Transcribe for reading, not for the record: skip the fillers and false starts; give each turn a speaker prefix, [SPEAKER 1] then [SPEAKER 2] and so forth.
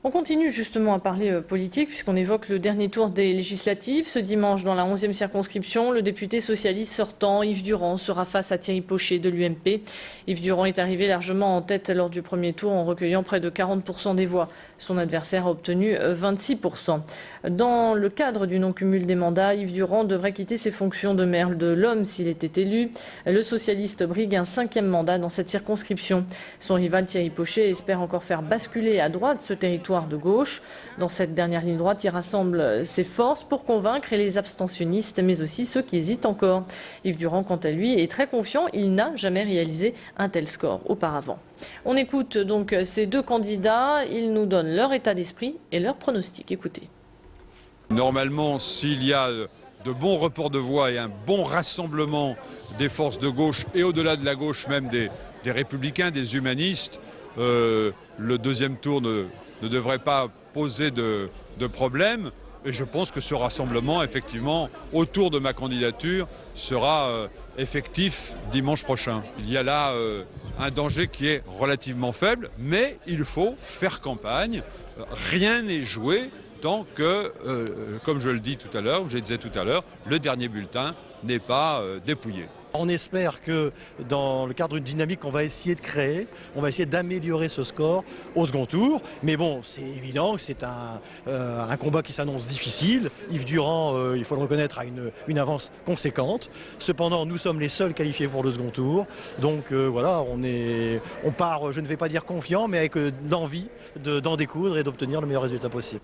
[SPEAKER 1] On continue justement à parler politique puisqu'on évoque le dernier tour des législatives. Ce dimanche, dans la 11e circonscription, le député socialiste sortant, Yves Durand, sera face à Thierry Pochet de l'UMP. Yves Durand est arrivé largement en tête lors du premier tour en recueillant près de 40% des voix. Son adversaire a obtenu 26%. Dans le cadre du non-cumul des mandats, Yves Durand devrait quitter ses fonctions de maire de l'Homme s'il était élu. Le socialiste brigue un 5e mandat dans cette circonscription. Son rival Thierry Pochet espère encore faire basculer à droite ce territoire de gauche. Dans cette dernière ligne droite, il rassemble ses forces pour convaincre les abstentionnistes, mais aussi ceux qui hésitent encore. Yves Durand, quant à lui, est très confiant. Il n'a jamais réalisé un tel score auparavant. On écoute donc ces deux candidats. Ils nous donnent leur état d'esprit et leurs pronostics. Écoutez.
[SPEAKER 2] Normalement, s'il y a de bons reports de voix et un bon rassemblement des forces de gauche et au-delà de la gauche même des républicains, des humanistes, le deuxième tour ne devrait pas poser de problème. Et je pense que ce rassemblement, effectivement, autour de ma candidature, sera effectif dimanche prochain. Il y a là un danger qui est relativement faible, mais il faut faire campagne. Rien n'est joué tant que, comme je le dis tout à l'heure, comme je le disais tout à l'heure, le dernier bulletin n'est pas dépouillé.
[SPEAKER 3] On espère que dans le cadre d'une dynamique qu'on va essayer de créer, on va essayer d'améliorer ce score au second tour. Mais bon, c'est évident que c'est un combat qui s'annonce difficile. Yves Durand, il faut le reconnaître, a une avance conséquente. Cependant, nous sommes les seuls qualifiés pour le second tour. Donc voilà, on part, je ne vais pas dire confiant, mais avec l'envie d'en découdre et d'obtenir le meilleur résultat possible.